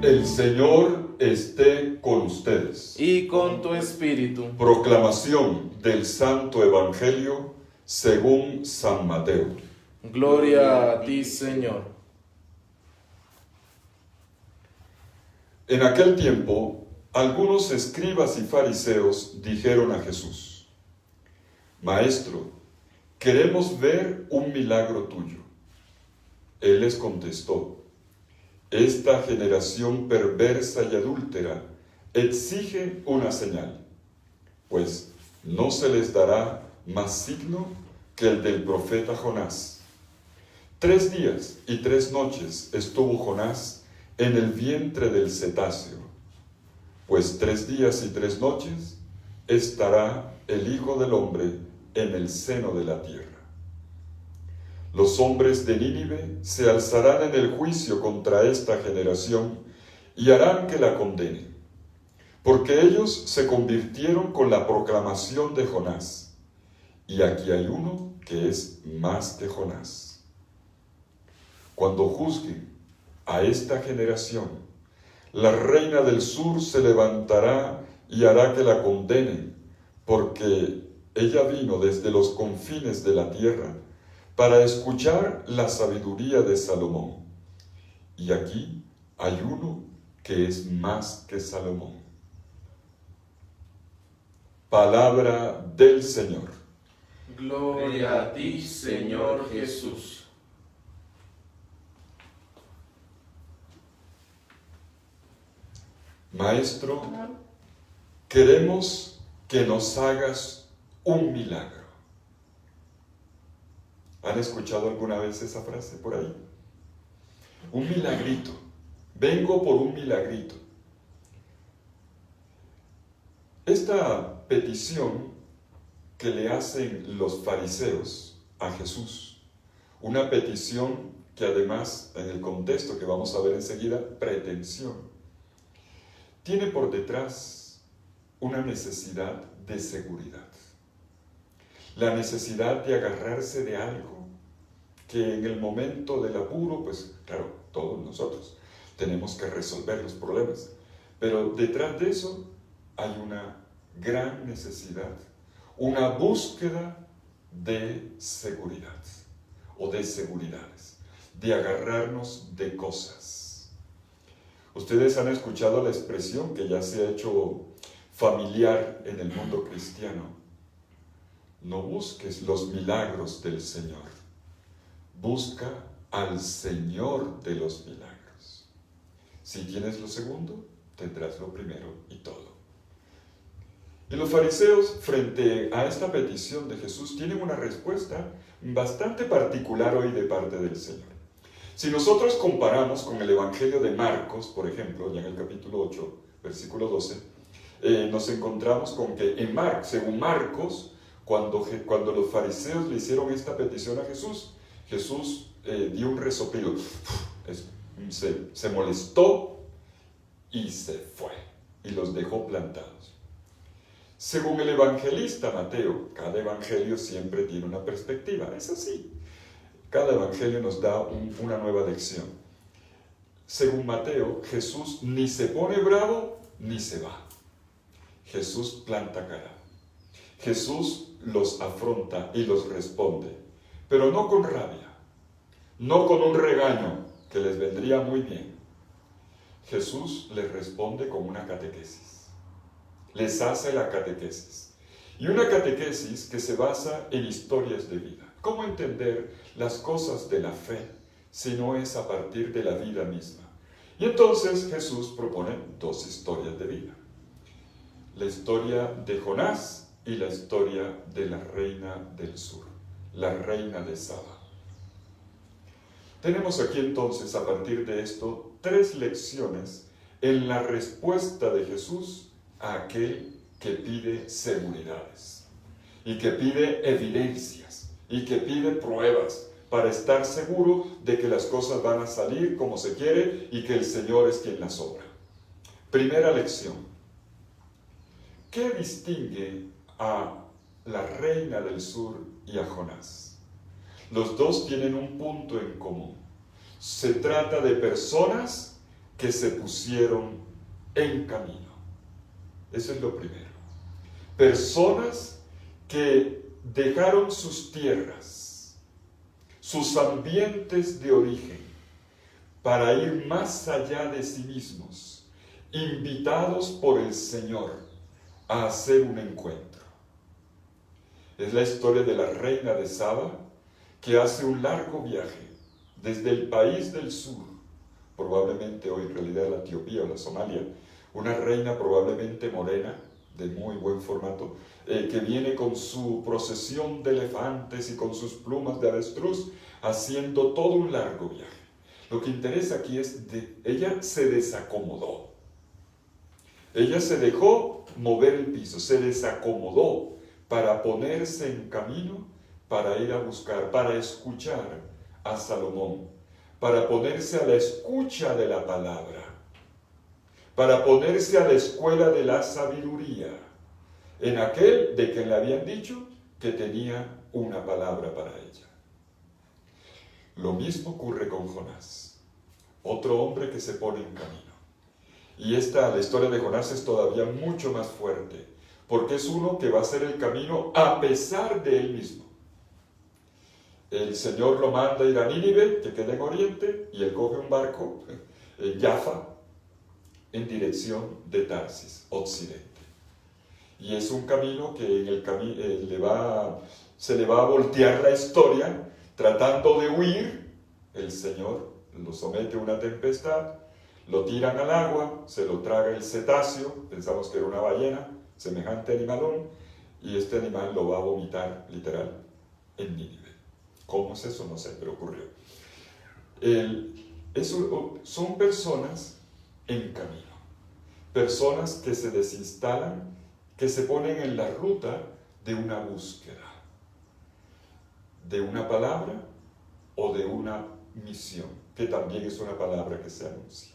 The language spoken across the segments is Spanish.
El Señor esté con ustedes. Y con tu espíritu. Proclamación del Santo Evangelio según San Mateo. Gloria a ti, Señor. En aquel tiempo, algunos escribas y fariseos dijeron a Jesús: Maestro, queremos ver un milagro tuyo. Él les contestó: Esta generación perversa y adúltera exige una señal, pues no se les dará más signo que el del profeta Jonás. 3 días y 3 noches estuvo Jonás en el vientre del cetáceo, pues 3 días y 3 noches estará el Hijo del Hombre en el seno de la tierra. Los hombres de Nínive se alzarán en el juicio contra esta generación y harán que la condenen, porque ellos se convirtieron con la proclamación de Jonás, y aquí hay uno que es más que Jonás. Cuando juzguen a esta generación, la reina del sur se levantará y hará que la condenen, porque ella vino desde los confines de la tierra para escuchar la sabiduría de Salomón. Y aquí hay uno que es más que Salomón. Palabra del Señor. Gloria a ti, Señor Jesús. Maestro, queremos que nos hagas un milagro. ¿Han escuchado alguna vez esa frase por ahí? Un milagrito. Vengo por un milagrito. Esta petición que le hacen los fariseos a Jesús, una petición que además, en el contexto que vamos a ver enseguida, pretensión, tiene por detrás una necesidad de seguridad. La necesidad de agarrarse de algo que en el momento del apuro, pues claro, todos nosotros tenemos que resolver los problemas, pero detrás de eso hay una gran necesidad, una búsqueda de seguridad o de seguridades, de agarrarnos de cosas. Ustedes han escuchado la expresión que ya se ha hecho familiar en el mundo cristiano: no busques los milagros del Señor, busca al Señor de los milagros. Si tienes lo segundo, tendrás lo primero y todo. Y los fariseos, frente a esta petición de Jesús, tienen una respuesta bastante particular hoy de parte del Señor. Si nosotros comparamos con el Evangelio de Marcos, por ejemplo, ya en el capítulo 8, versículo 12, nos encontramos con que según Marcos, cuando los fariseos le hicieron esta petición a Jesús, Jesús dio un resoplido, se molestó y se fue, y los dejó plantados. Según el evangelista Mateo, cada evangelio siempre tiene una perspectiva, es así. Cada evangelio nos da una nueva lección. Según Mateo, Jesús ni se pone bravo ni se va. Jesús planta cara. Jesús los afronta y los responde, pero no con rabia, no con un regaño que les vendría muy bien. Jesús les responde con una catequesis, les hace la catequesis, y una catequesis que se basa en historias de vida. ¿Cómo entender las cosas de la fe si no es a partir de la vida misma? Y entonces Jesús propone 2 historias de vida: la historia de Jonás y la historia de la reina del sur, la reina de Saba. Tenemos aquí entonces, a partir de esto, 3 lecciones en la respuesta de Jesús a aquel que pide seguridades, y que pide evidencias, y que pide pruebas, para estar seguro de que las cosas van a salir como se quiere y que el Señor es quien las obra. Primera lección: ¿qué distingue a la reina del sur y a Jonás? Los dos tienen un punto en común. Se trata de personas que se pusieron en camino. Eso es lo primero. Personas que dejaron sus tierras, sus ambientes de origen, para ir más allá de sí mismos, invitados por el Señor a hacer un encuentro. Es la historia de la reina de Saba, que hace un largo viaje desde el país del sur, probablemente hoy en realidad la Etiopía o la Somalia, una reina probablemente morena, de muy buen formato, que viene con su procesión de elefantes y con sus plumas de avestruz, haciendo todo un largo viaje. Lo que interesa aquí es que ella se desacomodó. Ella se dejó mover el piso, se desacomodó para ponerse en camino, para ir a buscar, para escuchar a Salomón, para ponerse a la escucha de la palabra, para ponerse a la escuela de la sabiduría, en aquel de quien le habían dicho que tenía una palabra para ella. Lo mismo ocurre con Jonás, otro hombre que se pone en camino. Y la historia de Jonás es todavía mucho más fuerte, porque es uno que va a hacer el camino a pesar de él mismo. El Señor lo manda a ir a Nínive, que queda en Oriente, y él coge un barco, en Jaffa, en dirección de Tarsis, occidente. Y es un camino que en el se le va a voltear la historia, tratando de huir. El Señor lo somete a una tempestad, lo tiran al agua, se lo traga el cetáceo, pensamos que era una ballena, semejante animalón, y este animal lo va a vomitar, literal, en Nínive. ¿Cómo es eso? No sé, pero ocurrió. Son personas en camino, personas que se desinstalan, que se ponen en la ruta de una búsqueda, de una palabra o de una misión, que también es una palabra que se anuncia.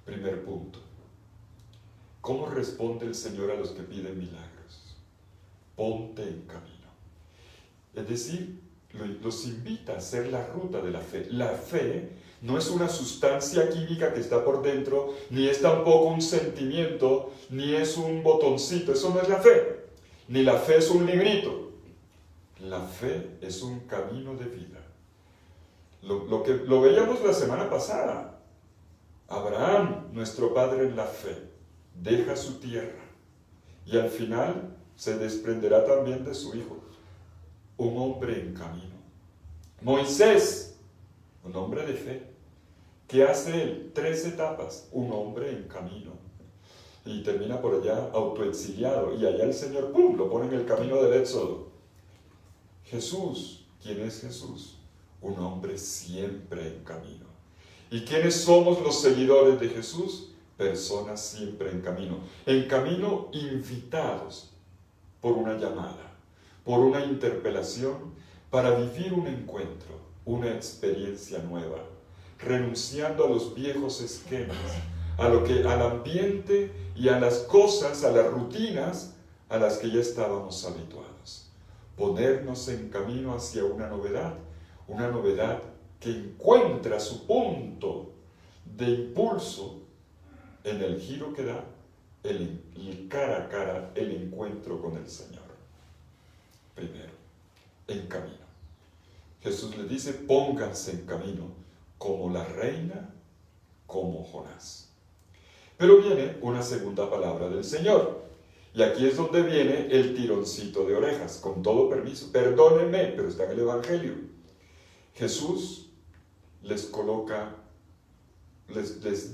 Primer punto. ¿Cómo responde el Señor a los que piden milagros? Ponte en camino. Es decir, los invita a hacer la ruta de la fe. La fe no es una sustancia química que está por dentro, ni es tampoco un sentimiento, ni es un botoncito. Eso no es la fe. Ni la fe es un librito. La fe es un camino de vida. Lo veíamos la semana pasada. Abraham, nuestro padre en la fe, deja su tierra y al final se desprenderá también de su hijo. Un hombre en camino. Moisés, un hombre de fe. ¿Qué hace él? 3 etapas. Un hombre en camino. Y termina por allá autoexiliado. Y allá el Señor, ¡pum!, lo pone en el camino del Éxodo. Jesús, ¿quién es Jesús? Un hombre siempre en camino. ¿Y quiénes somos los seguidores de Jesús? Personas siempre en camino. En camino invitados por una llamada, por una interpelación, para vivir un encuentro, una experiencia nueva, renunciando a los viejos esquemas, al ambiente y a las cosas, a las rutinas a las que ya estábamos habituados. Ponernos en camino hacia una novedad que encuentra su punto de impulso en el giro que da el cara a cara, el encuentro con el Señor. Primero, en camino. Jesús le dice, pónganse en camino, como la reina, como Jonás. Pero viene una segunda palabra del Señor. Y aquí es donde viene el tironcito de orejas, con todo permiso. Perdónenme, pero está en el Evangelio. Jesús les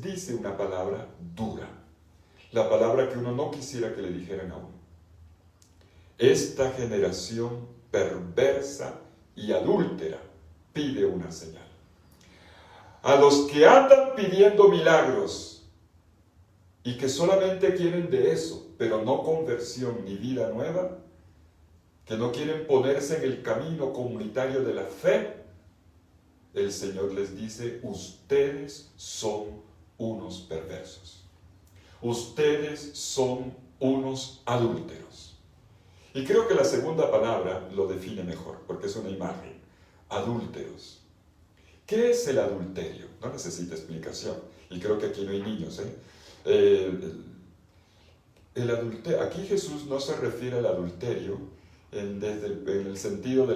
dice una palabra dura. La palabra que uno no quisiera que le dijeran a uno. Esta generación perversa y adúltera pide una señal. A los que andan pidiendo milagros y que solamente quieren de eso, pero no conversión ni vida nueva, que no quieren ponerse en el camino comunitario de la fe, el Señor les dice, ustedes son unos perversos. Ustedes son unos adúlteros. Y creo que la segunda palabra lo define mejor, porque es una imagen. Adúlteros. ¿Qué es el adulterio? No necesita explicación. Y creo que aquí no hay niños. Aquí Jesús no se refiere al adulterio en el sentido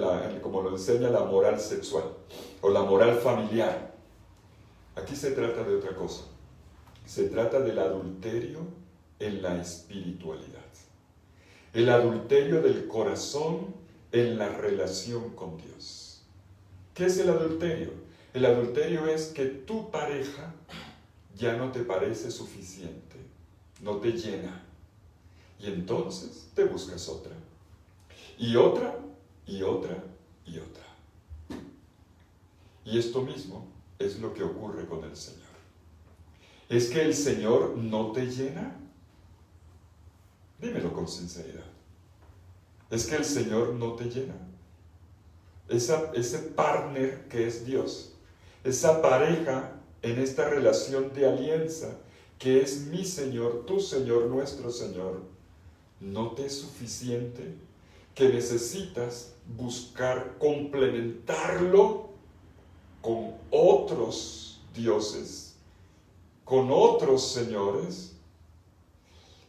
como lo enseña la moral sexual o la moral familiar. Aquí se trata de otra cosa. Se trata del adulterio en la espiritualidad. El adulterio del corazón en la relación con Dios. ¿Qué es el adulterio? El adulterio es que tu pareja ya no te parece suficiente, no te llena. Y entonces te buscas otra. Y otra, y otra, y otra. Y esto mismo es lo que ocurre con el Señor. ¿Es que el Señor no te llena? Dímelo con sinceridad. ¿Es que el Señor no te llena? Ese partner que es Dios, esa pareja en esta relación de alianza que es mi Señor, tu Señor, nuestro Señor, ¿no te es suficiente? Que necesitas buscar complementarlo con otros dioses, con otros señores.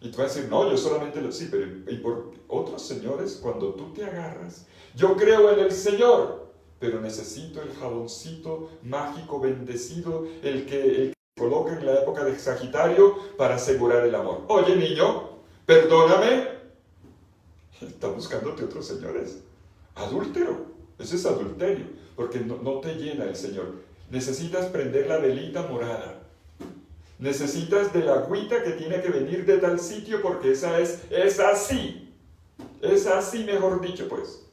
Y tú vas a decir, no, yo solamente sí, pero ¿y por otros señores? Cuando tú te agarras, yo creo en el Señor, pero necesito el jaboncito mágico bendecido, el que coloca en la época de Sagitario para asegurar el amor. Oye, niño, perdóname, estás buscándote otros señores. Adúltero, eso es adulterio, porque no te llena el Señor. Necesitas prender la velita morada. Necesitas de la agüita que tiene que venir de tal sitio porque es así. Es así, mejor dicho, pues.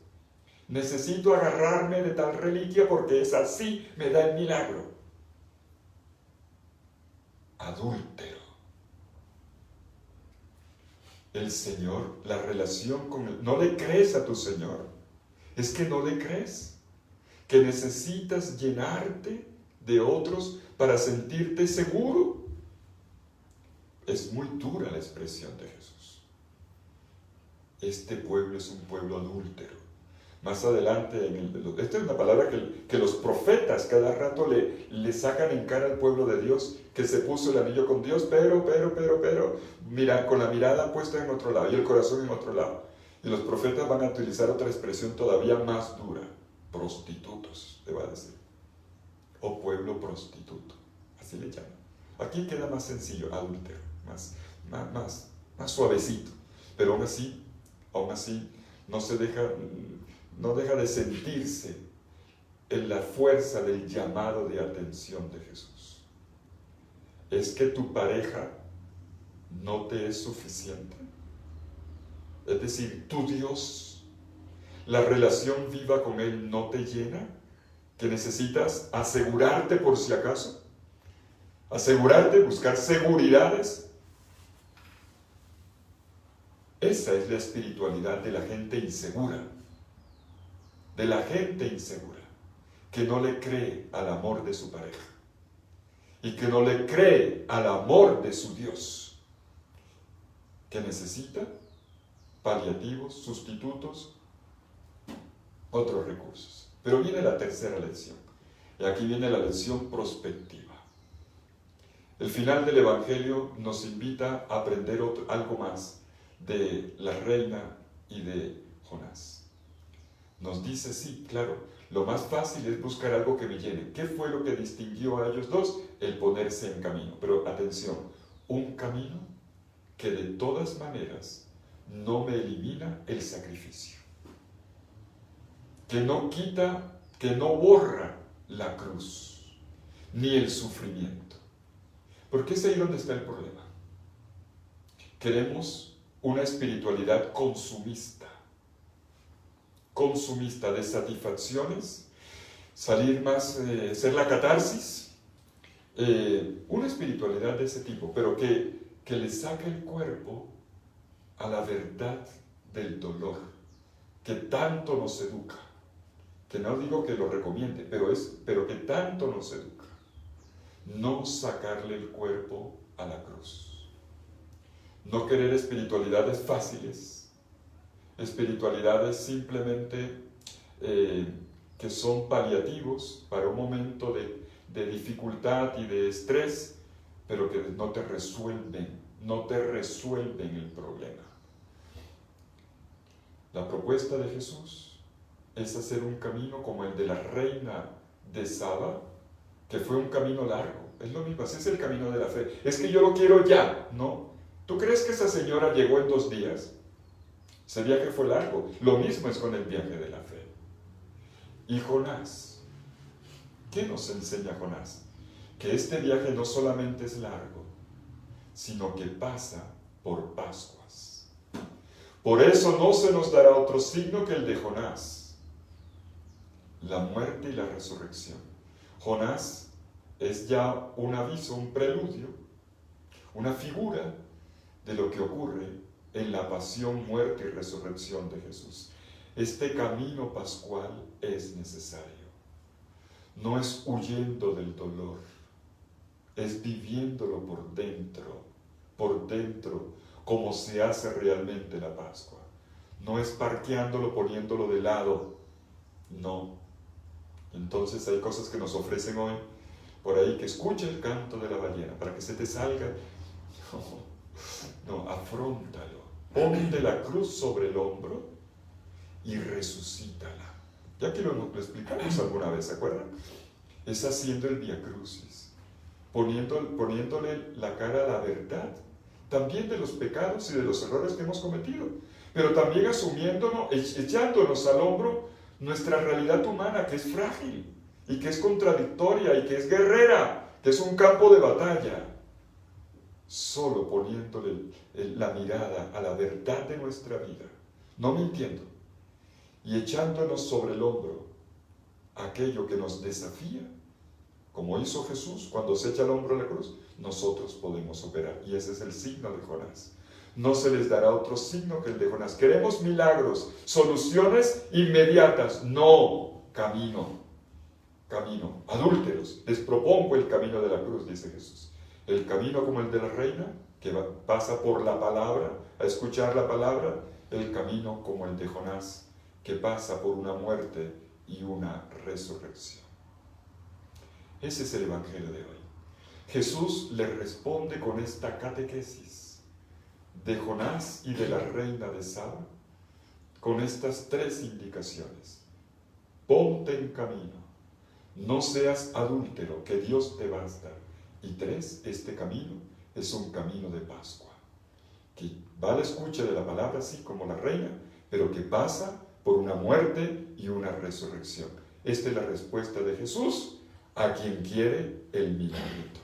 Necesito agarrarme de tal reliquia porque es así, me da el milagro. Adúltero. El Señor, la relación con Él. No le crees a tu Señor. Es que no le crees. Que necesitas llenarte de otros para sentirte seguro. Es muy dura la expresión de Jesús. Este pueblo es un pueblo adúltero. Más adelante, esta es una palabra que los profetas cada rato le sacan en cara al pueblo de Dios, que se puso el anillo con Dios, pero, mira, con la mirada puesta en otro lado y el corazón en otro lado. Y los profetas van a utilizar otra expresión todavía más dura. Prostitutos, le va a decir. O pueblo prostituto, así le llaman. Aquí queda más sencillo, adúltero. Más suavecito, pero aún así no deja de sentirse en la fuerza del llamado de atención de Jesús. ¿Es que tu pareja no te es suficiente? Es decir, tu Dios, la relación viva con Él no te llena, que necesitas asegurarte por si acaso, asegurarte, buscar seguridades. Esa es la espiritualidad de la gente insegura, que no le cree al amor de su pareja y que no le cree al amor de su Dios, que necesita paliativos, sustitutos, otros recursos. Pero viene la tercera lección, y aquí viene la lección prospectiva. El final del Evangelio nos invita a aprender algo más de la reina y de Jonás. Nos dice, sí, claro, lo más fácil es buscar algo que me llene. ¿Qué fue lo que distinguió a ellos dos? El ponerse en camino. Pero atención, un camino que de todas maneras no me elimina el sacrificio, que no quita, que no borra la cruz, ni el sufrimiento. Porque es ahí donde está el problema. Queremos una espiritualidad consumista de satisfacciones, salir más, ser la catarsis, una espiritualidad de ese tipo, pero que le saque el cuerpo a la verdad del dolor, que tanto nos educa, que no digo que lo recomiende, pero que tanto nos educa, no sacarle el cuerpo a la cruz. No querer espiritualidades fáciles, espiritualidades simplemente que son paliativos para un momento de dificultad y de estrés, pero que no te resuelven el problema. La propuesta de Jesús es hacer un camino como el de la reina de Saba, que fue un camino largo. Es lo mismo, ese es el camino de la fe. Es que yo lo quiero ya, ¿no? ¿Tú crees que esa señora llegó en 2 días? Ese viaje fue largo. Lo mismo es con el viaje de la fe. Y Jonás, ¿qué nos enseña Jonás? Que este viaje no solamente es largo, sino que pasa por Pascuas. Por eso no se nos dará otro signo que el de Jonás, la muerte y la resurrección. Jonás es ya un aviso, un preludio, una figura de lo que ocurre en la pasión, muerte y resurrección de Jesús. Este camino pascual es necesario. No es huyendo del dolor, es viviéndolo por dentro, como se hace realmente la Pascua. No es parqueándolo, poniéndolo de lado, no. Entonces hay cosas que nos ofrecen hoy, por ahí, que escuche el canto de la ballena, para que se te salga. No, afróntalo. Ponte la cruz sobre el hombro y resucítala. Ya que lo explicamos alguna vez, ¿se acuerdan? Es haciendo el Vía Crucis, poniéndole la cara a la verdad, también de los pecados y de los errores que hemos cometido, pero también asumiéndonos, echándonos al hombro nuestra realidad humana, que es frágil, y que es contradictoria, y que es guerrera, que es un campo de batalla. Solo poniéndole la mirada a la verdad de nuestra vida, no mintiendo, y echándonos sobre el hombro aquello que nos desafía, como hizo Jesús cuando se echa el hombro a la cruz, nosotros podemos operar. Y ese es el signo de Jonás. No se les dará otro signo que el de Jonás. Queremos milagros, soluciones inmediatas. No, camino. Adúlteros, les propongo el camino de la cruz, dice Jesús. El camino como el de la reina, que pasa por la palabra, a escuchar la palabra. El camino como el de Jonás, que pasa por una muerte y una resurrección. Ese es el Evangelio de hoy. Jesús le responde con esta catequesis de Jonás y de la reina de Saba, con estas 3 indicaciones. Ponte en camino, no seas adúltero, que Dios te basta. Y 3, este camino es un camino de Pascua, que va a la escucha de la palabra, así como la reina, pero que pasa por una muerte y una resurrección. Esta es la respuesta de Jesús a quien quiere el milagrito.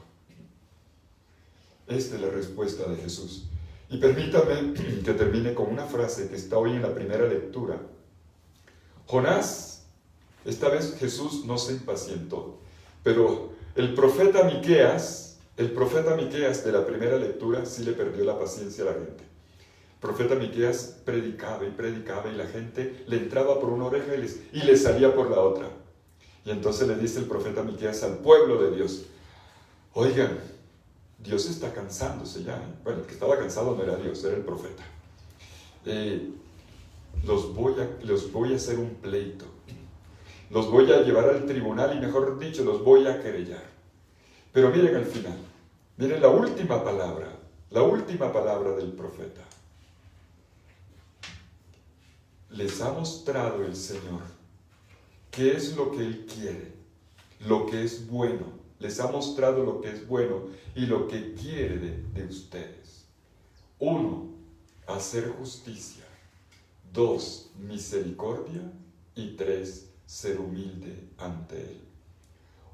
Esta es la respuesta de Jesús. Y permítame que termine con una frase que está hoy en la primera lectura. Jonás, esta vez Jesús no se impacientó, pero el profeta Miqueas de la primera lectura sí le perdió la paciencia a la gente. El profeta Miqueas predicaba y la gente le entraba por una oreja y le salía por la otra. Y entonces le dice el profeta Miqueas al pueblo de Dios: oigan, Dios está cansándose ya. Bueno, el que estaba cansado no era Dios, era el profeta. Los voy a hacer un pleito. Los voy a llevar al tribunal y, mejor dicho, los voy a querellar. Pero miren al final, miren la última palabra del profeta. Les ha mostrado el Señor qué es lo que Él quiere, lo que es bueno. Les ha mostrado lo que es bueno y lo que quiere de ustedes. 1, hacer justicia. 2, misericordia. Y 3, ser humilde ante Él.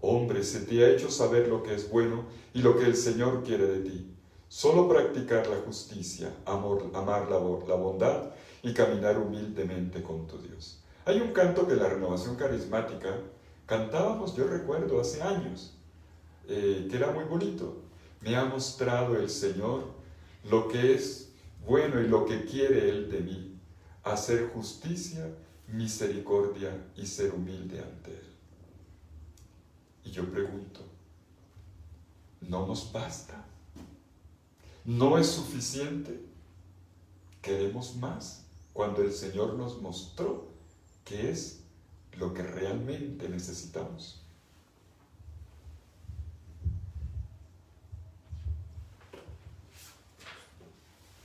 Hombre, se te ha hecho saber lo que es bueno y lo que el Señor quiere de ti. Solo practicar la justicia, amar la bondad y caminar humildemente con tu Dios. Hay un canto que la Renovación Carismática cantábamos, yo recuerdo, hace años, que era muy bonito. Me ha mostrado el Señor lo que es bueno y lo que quiere Él de mí, hacer justicia, misericordia y ser humilde ante Él. Y yo pregunto, ¿no nos basta? ¿No es suficiente? ¿Queremos más? Cuando el Señor nos mostró que es lo que realmente necesitamos.